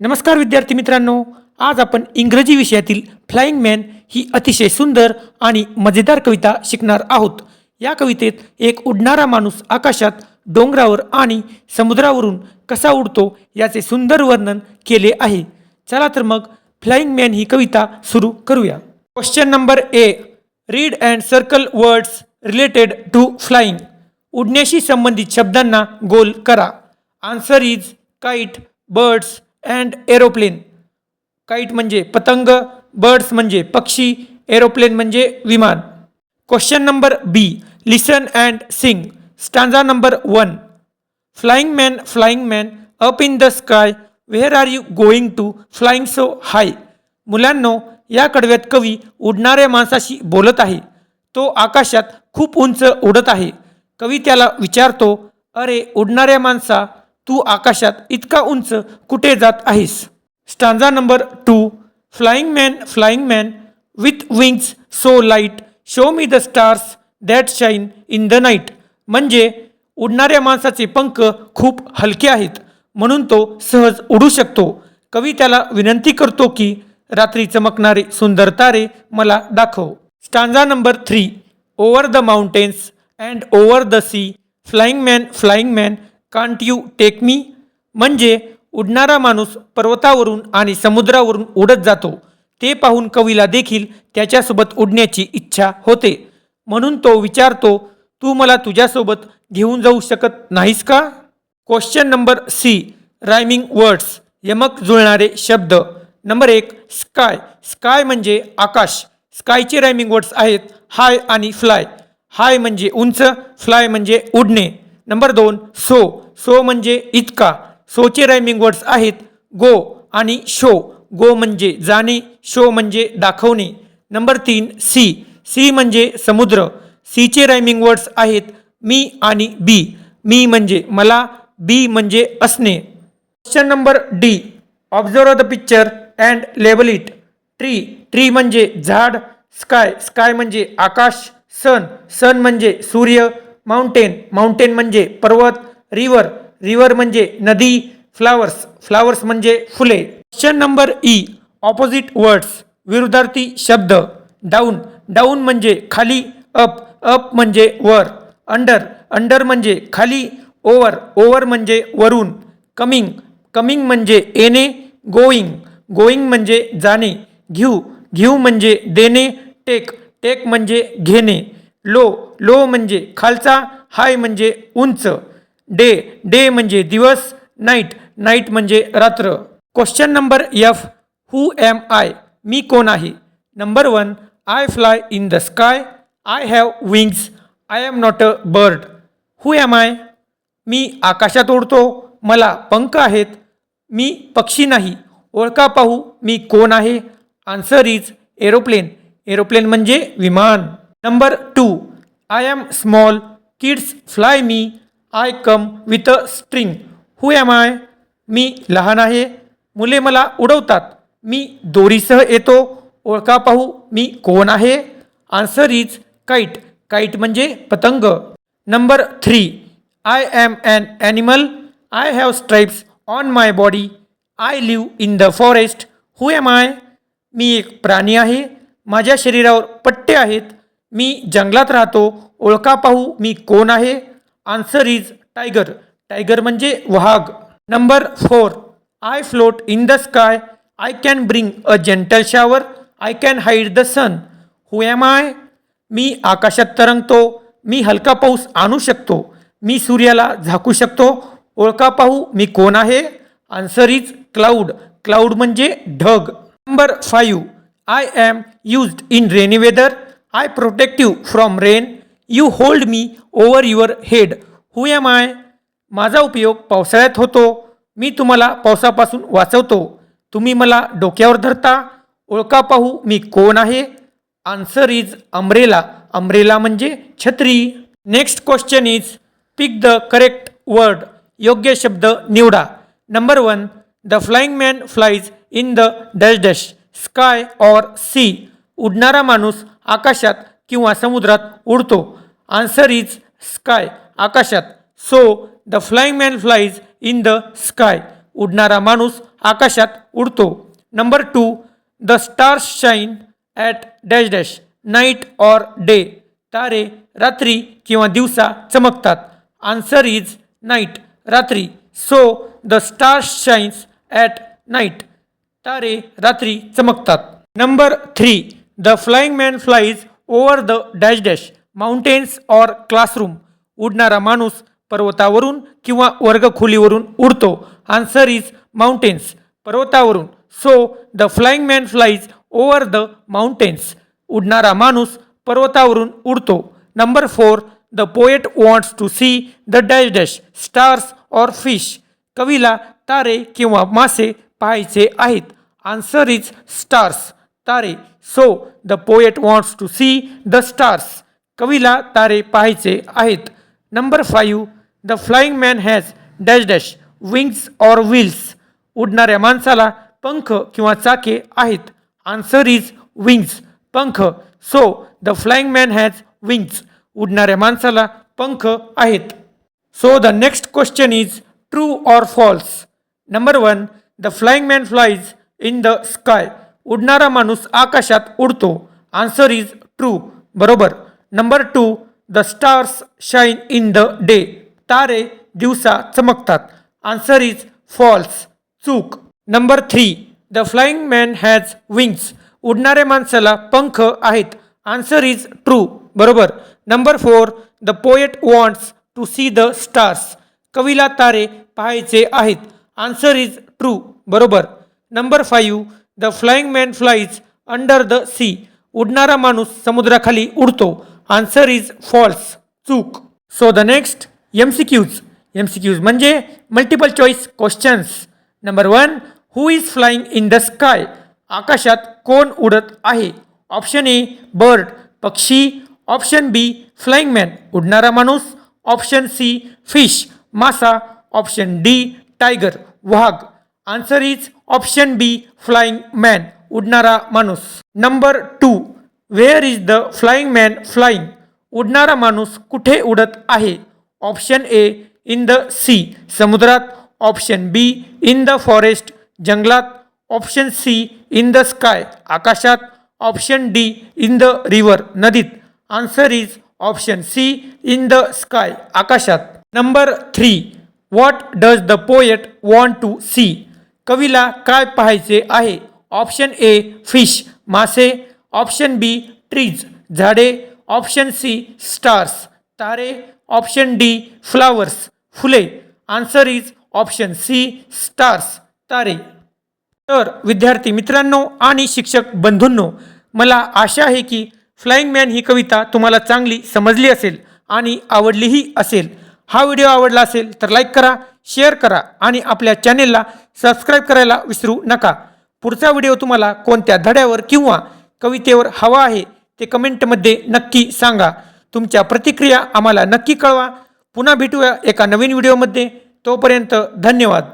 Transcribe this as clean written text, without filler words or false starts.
नमस्कार विद्यार्थी मित्रांनो, आज आपण इंग्रजी विषयातील फ्लाइंग मॅन ही अतिशय सुंदर आणि मजेदार कविता शिकणार आहोत। या कवितेत एक उडणारा माणूस आकाशात, डोंगरावर आणि समुद्रावरून कसा उडतो याचे सुंदर वर्णन केले आहे। चला तर मग फ्लाइंग मॅन ही कविता सुरू करूया। Question number A, read and circle words related to flying. उडण्याशी संबंधित शब्दांना गोल करा। Answer is kite, birds and aeroplane. Kite म्हणजे पतंग, बर्ड्स म्हणजे पक्षी, एरोप्लेन म्हणजे विमान। Question number B, listen and sing. Stanza number 1, flying man up in the sky, where are you going to flying so high. मुलांनो, या कडव्यात कवी उडणाऱ्या माणसाशी बोलत आहे। तो आकाशात खूप उंच उडत आहे। कवी त्याला विचारतो, अरे उडणाऱ्या माणसा, तू आकाशात इतका उंच कुठे जात आहेस। Stanza number 2, flying man with wings so light, show me the stars that shine in the night. म्हणजे उडणाऱ्या माणसाचे पंख खूप हलके आहेत, म्हणून तो सहज उडू शकतो। कवी त्याला विनंती करतो की रात्री चमकणारे सुंदर तारे मला दाखव। Stanza number 3, over the mountains and over the sea, flying man can't you take me. म्हणजे उडणारा माणूस पर्वतावरून आणि समुद्रावरून उडत जातो। ते पाहून कवीला देखील त्याच्यासोबत उडण्याची इच्छा होते, म्हणून तो विचारतो, तू मला तुझ्यासोबत घेऊन जाऊ शकत नाहीस का। Question number C, rhyming words, यमक जुळणारे शब्द। नंबर 1, स्काय म्हणजे आकाश। स्कायचे रायमिंग वर्ड्स आहेत हाय आणि फ्लाय। हाय म्हणजे उंच, फ्लाय म्हणजे उडणे। नंबर 2, सो म्हणजे इतका। सोचे रायमिंग वर्ड्स आहेत गो आणि शो। गो म्हणजे जाणे, शो म्हणजे दाखवणे। नंबर 3, सी म्हणजे समुद्र। सीचे रायमिंग वर्ड्स आहेत मी आणि बी। मी म्हणजे मला, बी म्हणजे असणे। Question number D, observe the picture and label it. Tree म्हणजे झाड, स्काय म्हणजे आकाश, सन म्हणजे सूर्य, माउंटेन म्हणजे पर्वत, रिव्हर म्हणजे नदी, फ्लावर्स म्हणजे फुले। Question number E, opposite words, विरुद्धार्थी शब्द। डाऊन म्हणजे खाली, अप म्हणजे वर, अंडर म्हणजे खाली, ओव्हर म्हणजे वरून, कमिंग म्हणजे येणे, गोईंग म्हणजे जाणे, घेऊ म्हणजे देणे, टेक म्हणजे घेणे, लो म्हणजे खालचा, हाय म्हणजे उंच, डे म्हणजे दिवस, नाईट म्हणजे रात्र। Question number F, who am I, मी कोण आहे। नंबर 1, I fly in the sky, I have wings, I am not a bird. Who am I, मी आकाशात उडतो, मला पंख आहेत, मी पक्षी नाही। ओळखा पाहू मी कोण आहे। आन्सर इज एरोप्लेन म्हणजे विमान। नंबर 2, I am small, kids fly me, I come with a string. Who am I, मी लहान आहे, मुले मला उडवतात, मी दोरीसह येतो। ओळखा पाहू मी कोण आहे। आन्सर इज काइट म्हणजे पतंग। नंबर 3, I am an animal, I have stripes on my body, I live in the forest. Who am I, मी एक प्राणी आहे, माझ्या शरीरावर पट्टे आहेत, मी जंगलात राहतो। ओळखा पाहू मी कोण आहे। आन्सर इज टायगर म्हणजे वाघ। नंबर 4, I float in the sky, I can bring a gentle shower, I can hide the sun. Who am I, मी आकाशात तरंगतो, मी हलका पाऊस आणू शकतो, मी सूर्याला झाकू शकतो। ओळखा पाहू मी कोण आहे। आन्सर इज क्लाउड म्हणजे ढग। Number 5, I am used in rainy weather, I protect you from rain, you hold me over your head. Who am I, माझा उपयोग पावसाळ्यात होतो, मी तुम्हाला पावसापासून वाचवतो, तुम्ही मला डोक्यावर धरता। ओळखा पाहू मी कोण आहे। आन्सर इज अम्ब्रेला म्हणजे छत्री। Next question is, pick the correct word, योग्य शब्द निवडा। Number 1, the flying man flies in the dash sky or sea. उडणारा माणूस आकाशात किंवा समुद्रात उडतो। आन्सर इज स्काय, आकाशात। So the flying man flies in the sky, उडणारा माणूस आकाशात उडतो. Number 2, the stars shine at dash dash night or day. तारे रात्री किंवा दिवसा चमकतात. आन्सर इज नाईट, रात्री. So the stars shines at night. तारे रात्री चमकतात. Number 3, the flying man flies over the dash dash mountains or classroom. उडणारा माणूस पर्वतावरून किंवा वर्गखोलीवरून उडतो. आन्सर इज माउंटेन्स, पर्वतावरून. So the flying man flies over the mountains. उडणारा माणूस पर्वतावरून उडतो. Number 4, the poet wants to see the dash dash stars or fish. कवीला तारे किंवा मासे पाहायचे आहेत. आन्सर इज स्टार्स, तारे. So the poet wants to see the stars. कवीला तारे पाहायचे आहेत. Number 5, the flying man has dash dash wings or wheels. उडणाऱ्या माणसाला पंख किंवा चाके आहेत. आन्सर इज विंग्स, पंख. So the flying man has wings. उडणाऱ्या माणसाला पंख आहेत. So the next question is true or false. Number 1, the flying man flies in the sky. उडणारा माणूस आकाशात उडतो. आन्सर इज ट्रू, बरोबर. Number 2, the stars shine in the day. तारे दिवसा चमकतात. आन्सर इज फॉल्स, चूक. Number 3, the flying man has wings. उडणाऱ्या माणसाला पंख आहेत. आन्सर इज ट्रू, बरोबर. Number 4, the poet wants to see the stars. कवीला तारे पाहायचे आहेत. आन्सर इज ट्रू, बरोबर. Number 5, the flying man flies under the sea. उडणारा माणूस समुद्राखाली उडतो. आन्सर इज फॉल्स, चूक. So the next MCQs. MCQs म्हणजे multiple choice questions. Number 1, who is flying in the sky. आकाशात कोण उडत आहे. ऑप्शन ए बर्ड, पक्षी. ऑप्शन बी फ्लाइंग मॅन, उडणारा माणूस. ऑप्शन सी फिश, मासा. ऑप्शन डी टायगर, वाघ. Answer is option B flying man, उडणारा माणूस. Number 2, where is the flying man flying. उडणारा माणूस कुठे उडत आहे. Option A in the sea, समुद्रात. Option B in the forest, जंगलात. Option C in the sky, आकाशात. Option D in the river, नदीत. Answer is option C in the sky, आकाशात. Number 3, what does the poet want to see. कवीला काय पाहायचे आहे. Option A fish, मासे. Option B trees, झाडे. Option C stars, तारे. ऑप्शन डी फ्लावर्स, फुले. Answer is option C stars, तारे. तर विद्यार्थी मित्रांनो आणि शिक्षक बंधूंनो, मला आशा आहे की फ्लाइंग मॅन ही कविता तुम्हाला चांगली समजली असेल आणि आवडलीही असेल. हा व्हिडिओ आवडला असेल तर लाईक करा, शेअर करा आणि आपल्या चॅनेलला सबस्क्राईब करायला विसरू नका. पुढचा व्हिडिओ तुम्हाला कोणत्या धड्यावर किंवा कवितेवर हवा आहे ते कमेंटमध्ये नक्की सांगा. तुमच्या प्रतिक्रिया आम्हाला नक्की कळवा. पुन्हा भेटूया एका नवीन व्हिडिओमध्ये. तोपर्यंत धन्यवाद.